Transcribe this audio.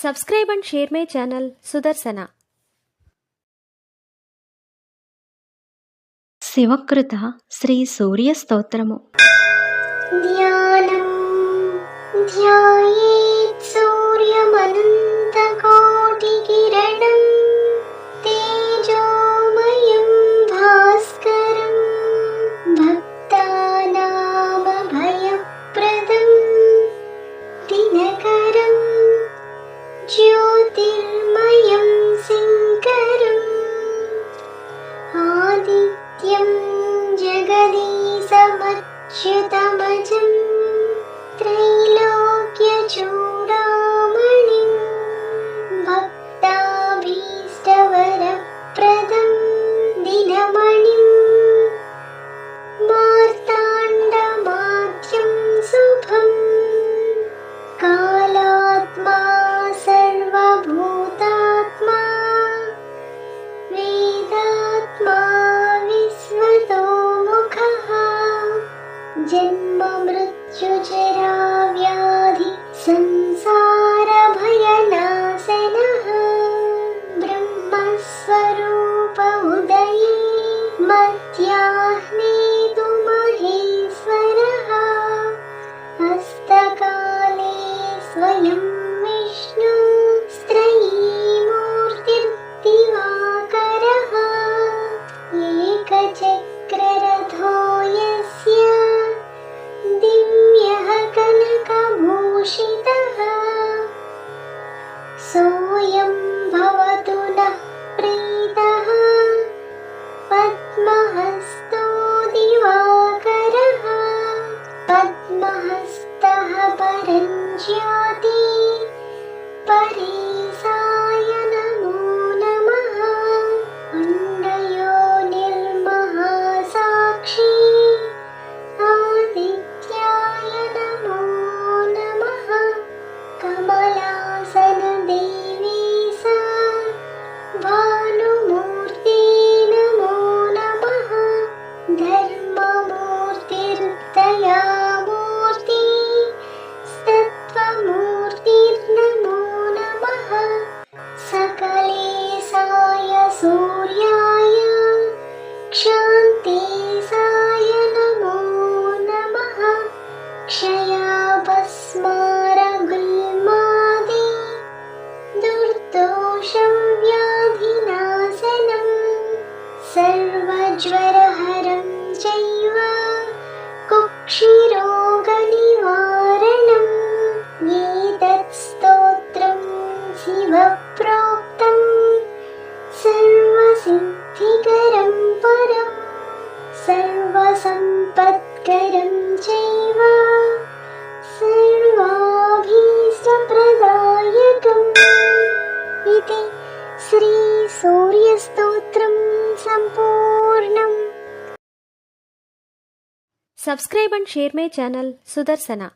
Subscribe and share my channel Sudarsana. శివకృత Shri సూర్య స్తోత్రము. ధ్యానం ధ్యాయేత్ సూర్యమనంతకోటికిరణం తేజోమయం భాస్కరం భక్తానామభయప్రదం దినకరం జ్యోతిర్మయం శంకరం ఆదిత్యం జగదీశమచ్యుతమజం త్రైలోక్యచూడామణిం భక్తాభీష్టవరప్రదం దినమణిం మార్తాండమాద్యం శుభం కాలాత్మా సర్వభూతాత్మా వేదాత్మా విశ్వతోముఖః జన్మ మృత్యుజరా వ్యాధి సంసార భయనాశనః బ్రహ్మస్వరూప ఉదయే మధ్యాహ్నే తు మహేశ్వరః హస్తకాలే స్వయం విష్ణు త్రయీమూర్తిర్దివాకరః ఏకచక్రరథో యస్య దివ్యః కనకభూషితః సోయం భవతు నః ప్రీతః పద్మహస్తో దివాకరః పద్మహస్తః పరం జ్యోతి పరేశాయ నమో నమః అండయోనిర్మహాసాక్షి ఆదిత్యాయ నమో నమః కమలాసన దేవీ సా భానుమూర్తే నమో నమః ధర్మమూర్తిర్దయామూర్తి సత్వమూర్తిర్నమో నమః సకలేశాయ సూర్యాయ క్షాంతేశాయ నమో నమః క్షయాభస్మారగుల్మాది దుర్దోషం వ్యాధినాశనం సర్వజ్వరహరం చైవ కుక్షిరోగనివారణం ఏతత్ స్తోత్రం శివప్రోక్తం సర్వసిద్ధికరం పరం సర్వసంపత్కరం చైవ సర్వాభీష్టప్రదాయకం. ఇది శ్రీ సూర్యస్తోత్రం సంపూర్ణం. Subscribe and share my channel Sudarsana.